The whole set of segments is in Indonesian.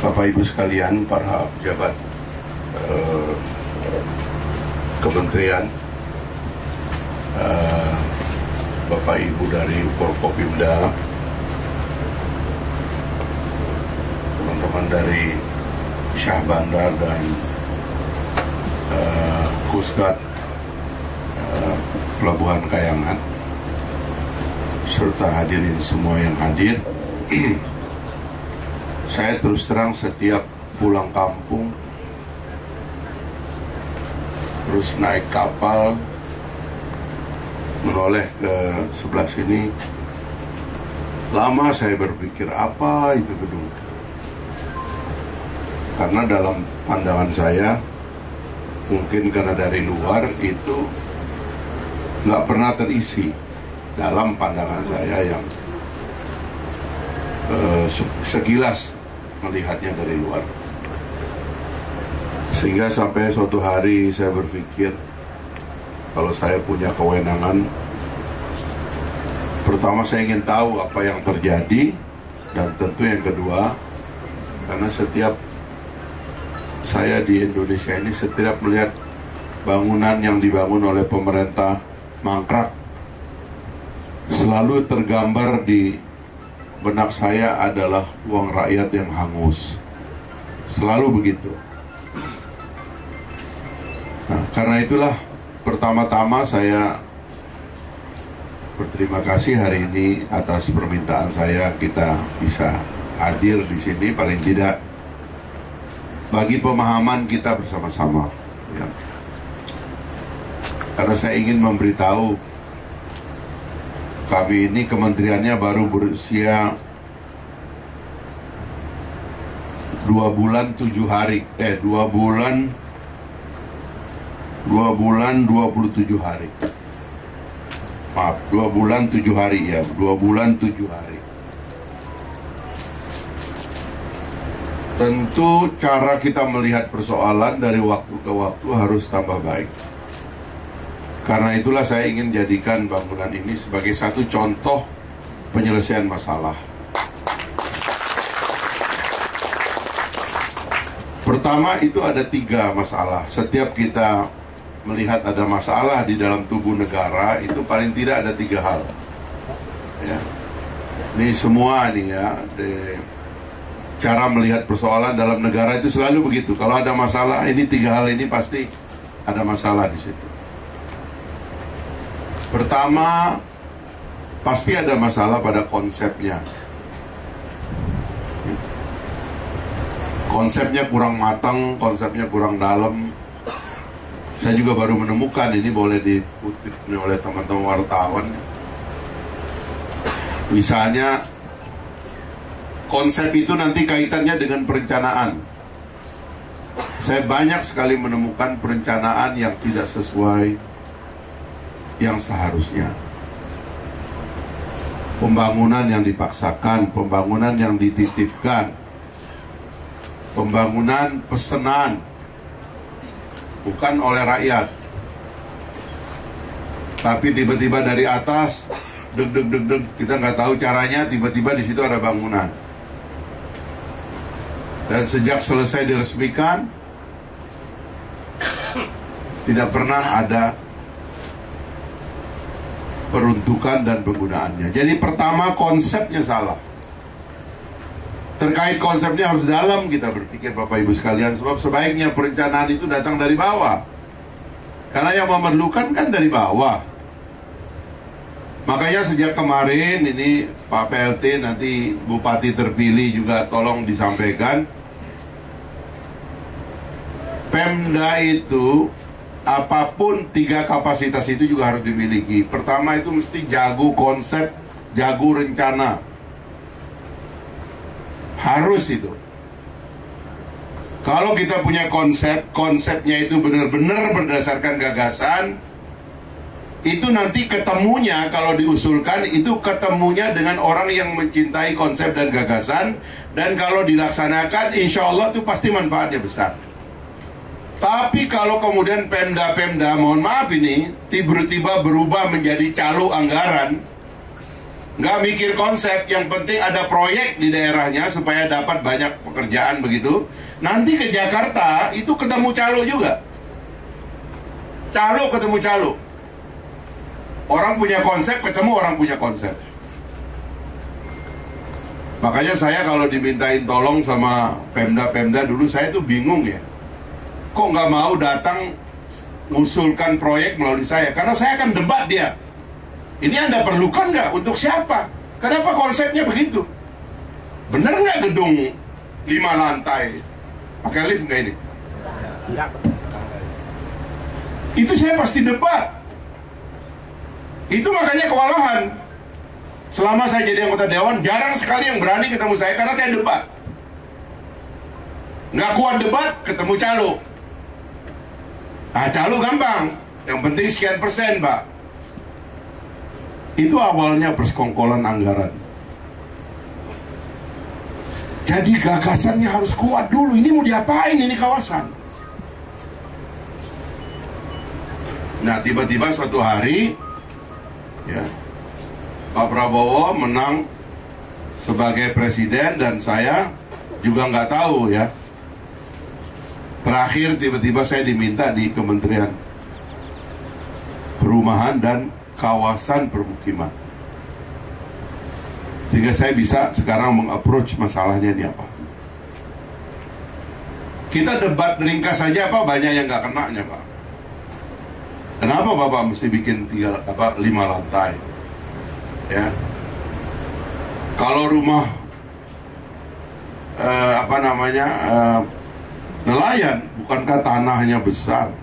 Bapak Ibu sekalian, para pejabat kementerian, Bapak Ibu dari Forkopimda, teman-teman dari Syah Bandar dan Kusgat Pelabuhan Kayangan, serta hadirin semua yang hadir. Saya terus terang setiap pulang kampung, terus naik kapal menoleh ke sebelah sini, lama saya berpikir apa itu gedung. Karena dalam pandangan saya, mungkin karena dari luar itu nggak pernah terisi dalam pandangan saya yang sekilas melihatnya dari luar. Sehingga sampai suatu hari saya berpikir, kalau saya punya kewenangan, pertama saya ingin tahu apa yang terjadi, dan tentu yang kedua, karena setiap saya di Indonesia ini, setiap melihat bangunan yang dibangun oleh pemerintah mangkrak, selalu tergambar di benak saya adalah uang rakyat yang hangus. Selalu begitu. Nah, karena itulah pertama-tama saya berterima kasih hari ini atas permintaan saya kita bisa hadir di sini, paling tidak bagi pemahaman kita bersama-sama, ya. Karena saya ingin memberitahu, kami ini kementeriannya baru berusia 2 bulan 7 hari, 2 bulan 27 hari. Maaf, 2 bulan 7 hari ya, 2 bulan 7 hari. Tentu cara kita melihat persoalan dari waktu ke waktu harus tambah baik. Karena itulah saya ingin jadikan bangunan ini sebagai satu contoh penyelesaian masalah. Pertama, itu ada 3 masalah. Setiap kita melihat ada masalah di dalam tubuh negara, itu paling tidak ada 3 hal. Ya. Ini semua nih ya, cara melihat persoalan dalam negara itu selalu begitu. Kalau ada masalah, ini 3 hal ini pasti ada masalah di situ. Pertama, pasti ada masalah pada konsepnya. Konsepnya kurang matang, konsepnya kurang dalam. Saya juga baru menemukan, ini boleh dikutip oleh teman-teman wartawan. Misalnya, konsep itu nanti kaitannya dengan perencanaan. Saya banyak sekali menemukan perencanaan yang tidak sesuai yang seharusnya. Pembangunan yang dipaksakan, pembangunan yang dititipkan, pembangunan pesanan, bukan oleh rakyat, tapi tiba-tiba dari atas, deg, kita nggak tahu caranya, tiba-tiba di situ ada bangunan. Dan sejak selesai diresmikan, tidak pernah ada peruntukan dan penggunaannya. Jadi pertama, konsepnya salah. Terkait konsepnya harus dalam kita berpikir, Bapak Ibu sekalian, sebab sebaiknya perencanaan itu datang dari bawah. Karena yang memerlukan kan dari bawah. Makanya sejak kemarin ini Pak PLT, nanti Bupati terpilih juga tolong disampaikan, Pemda itu apapun 3 kapasitas itu juga harus dimiliki. Pertama itu mesti jago konsep, jago rencana. Harus itu. Kalau kita punya konsep, konsepnya itu benar-benar berdasarkan gagasan, itu nanti ketemunya, kalau diusulkan, itu ketemunya dengan orang yang mencintai konsep dan gagasan, dan kalau dilaksanakan, insya Allah itu pasti manfaatnya besar. Tapi kalau kemudian Pemda-Pemda, mohon maaf ini, tiba-tiba berubah menjadi calo anggaran, nggak mikir konsep, yang penting ada proyek di daerahnya supaya dapat banyak pekerjaan begitu. Nanti ke Jakarta itu ketemu calo juga. Calo ketemu calo. Orang punya konsep ketemu orang punya konsep. Makanya saya kalau dimintain tolong sama Pemda-Pemda dulu, saya tuh bingung ya. Kok nggak mau datang ngusulkan proyek melalui saya? Karena saya akan debat dia. Ini Anda perlukan nggak? Untuk siapa? Kenapa konsepnya begitu? Bener nggak gedung 5 lantai? Pakai lift nggak ini? Itu saya pasti debat. Itu makanya kewalahan. Selama saya jadi anggota dewan, jarang sekali yang berani ketemu saya karena saya debat. Nggak kuat debat, ketemu calo. Nah, calo gampang. Yang penting sekian persen, Pak. Itu awalnya persekongkolan anggaran. Jadi gagasannya harus kuat dulu. Ini mau diapain ini kawasan? Nah, tiba-tiba suatu hari, ya, Pak Prabowo menang sebagai presiden dan saya juga nggak tahu ya. Terakhir tiba-tiba saya diminta di Kementerian Perumahan dan Kawasan Permukiman, sehingga saya bisa sekarang meng-approach masalahnya ini apa. Kita debat ringkas saja Pak, banyak yang nggak kenanya Pak. Kenapa Bapak mesti bikin 5 lantai? Ya, kalau rumah nelayan, bukankah tanahnya besar?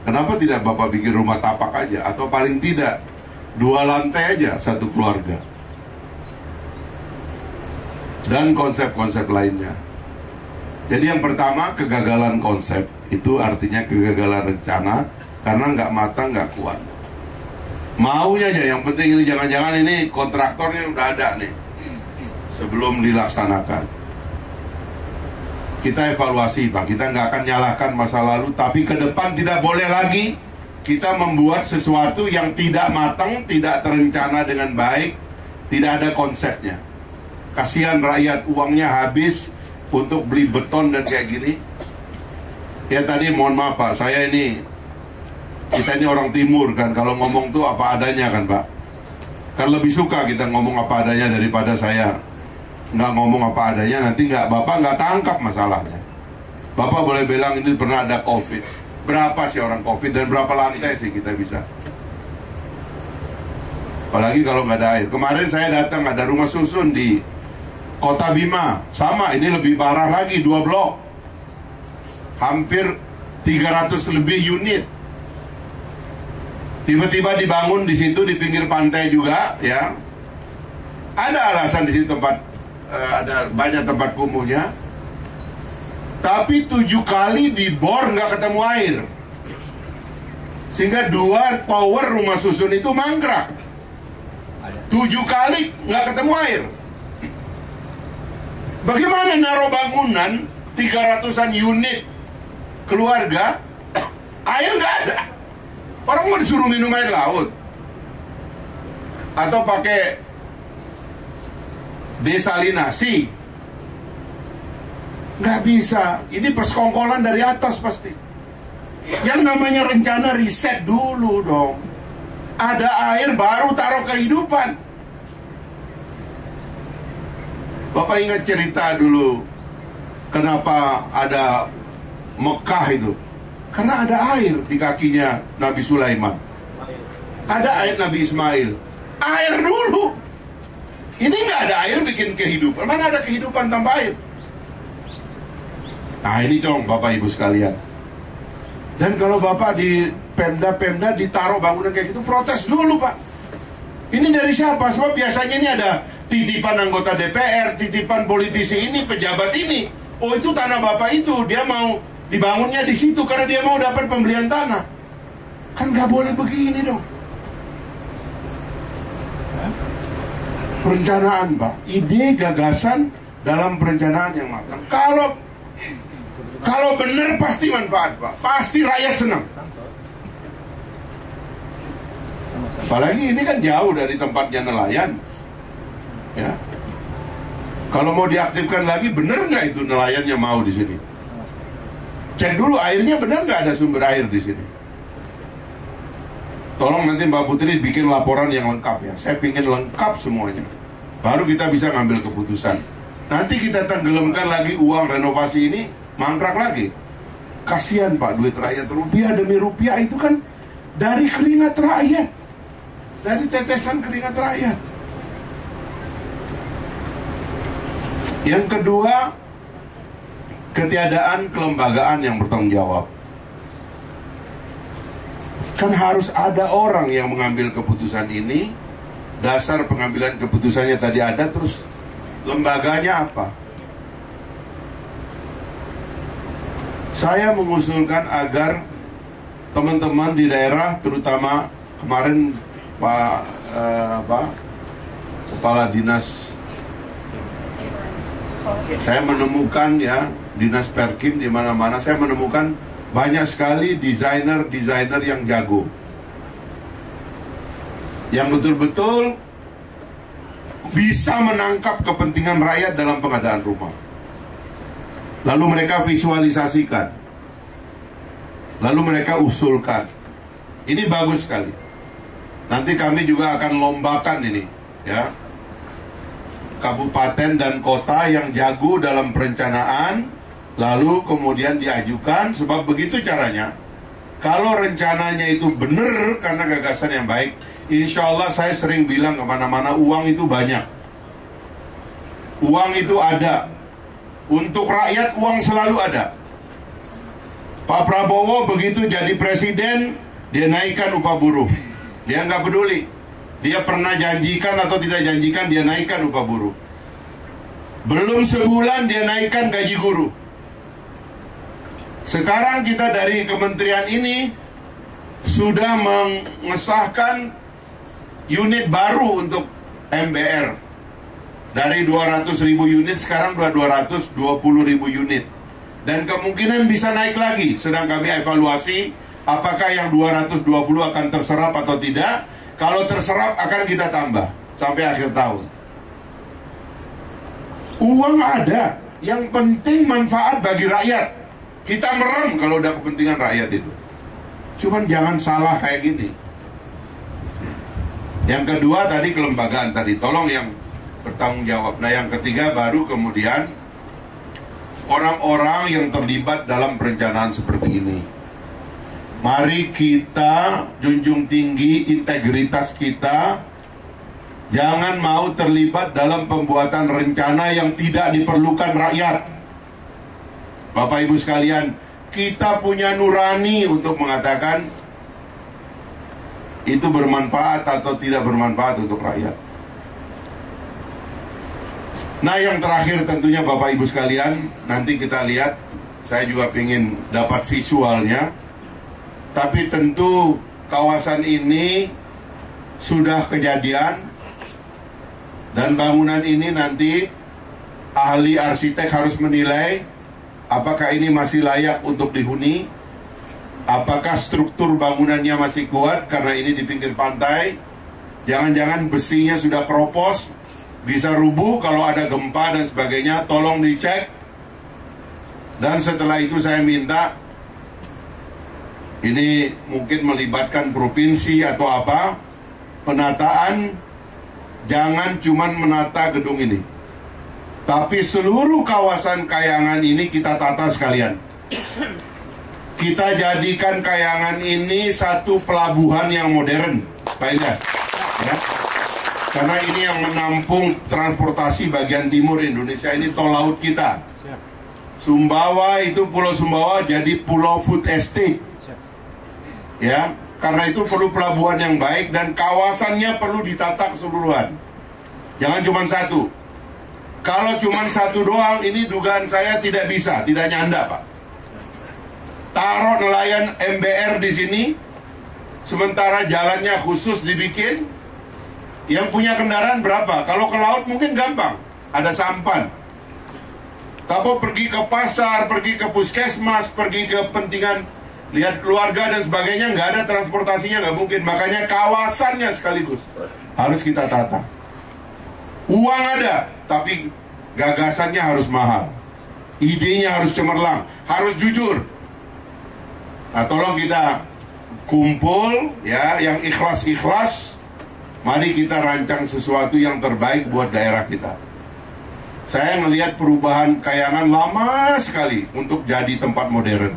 Kenapa tidak Bapak bikin rumah tapak aja? Atau paling tidak 2 lantai aja, satu keluarga. Dan konsep-konsep lainnya. Jadi yang pertama, kegagalan konsep. Itu artinya kegagalan rencana, karena nggak matang, nggak kuat. Maunya aja, yang penting ini jangan-jangan ini kontraktornya udah ada nih sebelum dilaksanakan. Kita evaluasi Pak, kita nggak akan nyalahkan masa lalu, tapi ke depan tidak boleh lagi kita membuat sesuatu yang tidak matang, tidak terencana dengan baik, tidak ada konsepnya. Kasihan rakyat, uangnya habis untuk beli beton dan kayak gini. Ya tadi mohon maaf Pak, kita ini orang timur kan, kalau ngomong tuh apa adanya kan Pak. Kan lebih suka kita ngomong apa adanya daripada saya nggak ngomong apa adanya, nanti Bapak nggak tangkap masalahnya. Bapak boleh bilang ini pernah ada COVID. Berapa sih orang COVID dan berapa lantai sih kita bisa? Apalagi kalau nggak ada air. Kemarin saya datang, ada rumah susun di Kota Bima. Sama, ini lebih parah lagi, 2 blok. Hampir 300 lebih unit. Tiba-tiba dibangun di situ di pinggir pantai juga, ya. Ada alasan di situ ada banyak tempat kumuhnya. Tapi 7 kali dibor nggak ketemu air, sehingga 2 tower rumah susun itu mangkrak. 7 kali nggak ketemu air. Bagaimana naruh bangunan 300-an unit keluarga, air nggak ada. Orang mau disuruh minum air laut atau pakai desalinasi? Nggak bisa. Ini persekongkolan dari atas pasti. Yang namanya rencana riset dulu dong. Ada air baru taruh kehidupan. Bapak ingat cerita dulu, kenapa ada Mekah itu? Karena ada air di kakinya Nabi Sulaiman. Ada air Nabi Ismail. Air dulu. Ini nggak ada air bikin kehidupan. Mana ada kehidupan tanpa air? Nah ini dong Bapak Ibu sekalian. Dan kalau Bapak di Pemda-Pemda ditaruh bangunan kayak gitu, protes dulu Pak. Ini dari siapa? Sebab biasanya ini ada titipan anggota DPR, titipan politisi ini, pejabat ini. Oh itu tanah Bapak itu, dia mau dibangunnya di situ karena dia mau dapat pembelian tanah. Kan nggak boleh begini dong. Perencanaan Pak, ide gagasan dalam perencanaan yang matang. Kalau benar pasti manfaat Pak, pasti rakyat senang. Apalagi ini kan jauh dari tempatnya nelayan. Ya. Kalau mau diaktifkan lagi, bener nggak itu nelayannya mau di sini? Cek dulu airnya benar nggak ada sumber air di sini. Tolong nanti Mbak Putri bikin laporan yang lengkap ya. Saya pingin lengkap semuanya. Baru kita bisa ngambil keputusan. Nanti kita tenggelamkan lagi uang renovasi ini, mangkrak lagi. Kasihan Pak, duit rakyat, rupiah demi rupiah itu kan dari keringat rakyat, dari tetesan keringat rakyat. Yang kedua, ketiadaan kelembagaan yang bertanggung jawab. Kan harus ada orang yang mengambil keputusan ini. Dasar pengambilan keputusannya tadi ada, terus lembaganya apa? Saya mengusulkan agar teman-teman di daerah, terutama kemarin Kepala Dinas, saya menemukan ya, Dinas Perkim di mana-mana, saya menemukan banyak sekali desainer yang jago, yang betul-betul bisa menangkap kepentingan rakyat dalam pengadaan rumah. Lalu mereka visualisasikan, lalu mereka usulkan. Ini bagus sekali. Nanti kami juga akan lombakan ini, ya, kabupaten dan kota yang jago dalam perencanaan, lalu kemudian diajukan. Sebab begitu caranya. Kalau rencananya itu benar karena gagasan yang baik, insya Allah saya sering bilang kemana-mana, uang itu banyak, uang itu ada. Untuk rakyat uang selalu ada. Pak Prabowo begitu jadi presiden, dia naikkan upah buruh. Dia nggak peduli dia pernah janjikan atau tidak janjikan, dia naikkan upah buruh. Belum sebulan dia naikkan gaji guru. Sekarang kita dari kementerian ini sudah mengesahkan unit baru untuk MBR. Dari 200.000 unit sekarang 220.000 unit. Dan kemungkinan bisa naik lagi. Sedang kami evaluasi apakah yang 220 akan terserap atau tidak. Kalau terserap akan kita tambah sampai akhir tahun. Uang ada, yang penting manfaat bagi rakyat. Kita merem kalau udah kepentingan rakyat itu. Cuman jangan salah kayak gini. Yang kedua tadi kelembagaan tadi, tolong yang bertanggung jawab. Nah yang ketiga baru kemudian orang-orang yang terlibat dalam perencanaan seperti ini. Mari kita junjung tinggi integritas kita. Jangan mau terlibat dalam pembuatan rencana yang tidak diperlukan rakyat. Bapak Ibu sekalian, kita punya nurani untuk mengatakan itu bermanfaat atau tidak bermanfaat untuk rakyat. Nah yang terakhir tentunya Bapak Ibu sekalian, nanti kita lihat, saya juga ingin dapat visualnya. Tapi tentu kawasan ini sudah kejadian, dan bangunan ini nanti ahli arsitek harus menilai apakah ini masih layak untuk dihuni, apakah struktur bangunannya masih kuat karena ini di pinggir pantai. Jangan-jangan besinya sudah keropos, bisa rubuh kalau ada gempa dan sebagainya. Tolong dicek. Dan setelah itu saya minta, ini mungkin melibatkan provinsi atau apa, penataan. Jangan cuman menata gedung ini, tapi seluruh kawasan Kayangan ini kita tata sekalian. Kita jadikan Kayangan ini satu pelabuhan yang modern, Pak Ilyas, ya? Karena ini yang menampung transportasi bagian timur Indonesia. Ini tol laut kita. Sumbawa itu Pulau Sumbawa jadi Pulau Food Estate, ya. Karena itu perlu pelabuhan yang baik dan kawasannya perlu ditata keseluruhan. Jangan cuma satu. Kalau cuma satu doang, ini dugaan saya tidak bisa, tidak nyanda, Pak. Taruh nelayan MBR di sini, sementara jalannya khusus dibikin. Yang punya kendaraan berapa? Kalau ke laut mungkin gampang, ada sampan. Tapi pergi ke pasar, pergi ke puskesmas, pergi ke kepentingan lihat keluarga dan sebagainya, nggak ada transportasinya, nggak mungkin. Makanya kawasannya sekaligus harus kita tata. Uang ada, tapi gagasannya harus mahal, idenya harus cemerlang, harus jujur. Nah, tolong kita kumpul ya, yang ikhlas-ikhlas. Mari kita rancang sesuatu yang terbaik buat daerah kita. Saya melihat perubahan Kayangan lama sekali untuk jadi tempat modern.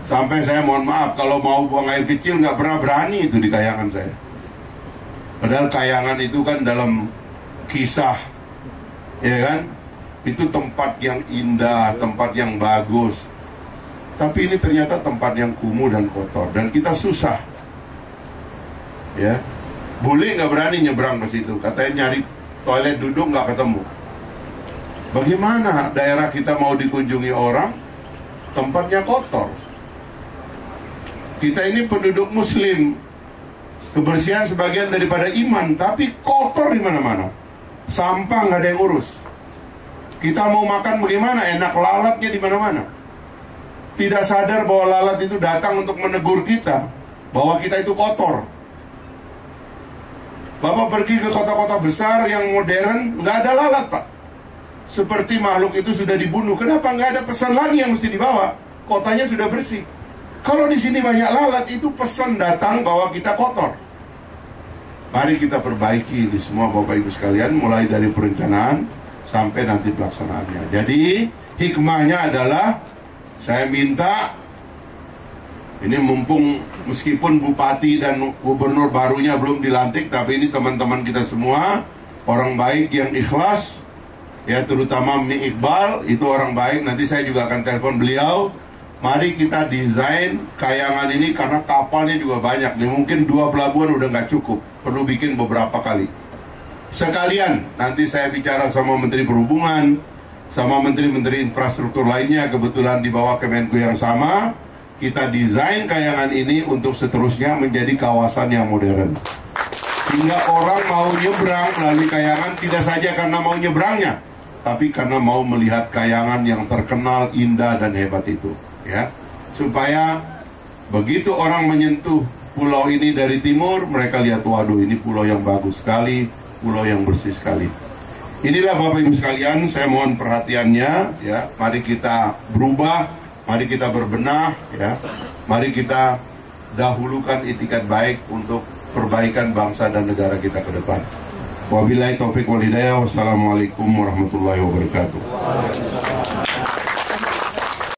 Sampai saya mohon maaf, kalau mau buang air kecil nggak pernah berani itu di Kayangan saya. Padahal Kayangan itu kan dalam kisah, ya kan? Itu tempat yang indah, tempat yang bagus. Tapi ini ternyata tempat yang kumuh dan kotor, dan kita susah. Ya, boleh nggak berani nyebrang ke situ. Katanya nyari toilet duduk nggak ketemu. Bagaimana daerah kita mau dikunjungi orang, tempatnya kotor? Kita ini penduduk Muslim, kebersihan sebagian daripada iman, tapi kotor di mana-mana. Sampah nggak ada yang urus. Kita mau makan bagaimana? Enak, lalatnya di mana-mana. Tidak sadar bahwa lalat itu datang untuk menegur kita bahwa kita itu kotor. Bapak pergi ke kota-kota besar yang modern, nggak ada lalat, Pak. Seperti makhluk itu sudah dibunuh. Kenapa nggak ada pesan lagi yang mesti dibawa? Kotanya sudah bersih. Kalau di sini banyak lalat, itu pesan datang bahwa kita kotor. Mari kita perbaiki ini semua Bapak Ibu sekalian, mulai dari perencanaan sampai nanti pelaksanaannya. Jadi hikmahnya adalah saya minta, ini mumpung meskipun bupati dan gubernur barunya belum dilantik, tapi ini teman-teman kita semua orang baik yang ikhlas, ya, terutama Mi Iqbal, itu orang baik. Nanti saya juga akan telepon beliau. Mari kita desain Kayangan ini, karena kapalnya juga banyak nih. Mungkin 2 pelabuhan udah nggak cukup, perlu bikin beberapa kali. Sekalian nanti saya bicara sama Menteri Perhubungan, sama menteri-menteri infrastruktur lainnya, kebetulan di bawah Kemenku yang sama. Kita desain Kayangan ini untuk seterusnya menjadi kawasan yang modern, hingga orang mau nyebrang melalui Kayangan tidak saja karena mau nyebrangnya, tapi karena mau melihat Kayangan yang terkenal, indah dan hebat itu, ya. Supaya begitu orang menyentuh pulau ini dari timur, mereka lihat, waduh, ini pulau yang bagus sekali, pulau yang bersih sekali. Inilah Bapak Ibu sekalian, saya mohon perhatiannya, ya. Mari kita berubah, mari kita berbenah, ya. Mari kita dahulukan itikat baik untuk perbaikan bangsa dan negara kita ke depan. Wabillahi taufiq wal hidayah. Wassalamualaikum warahmatullahi wabarakatuh.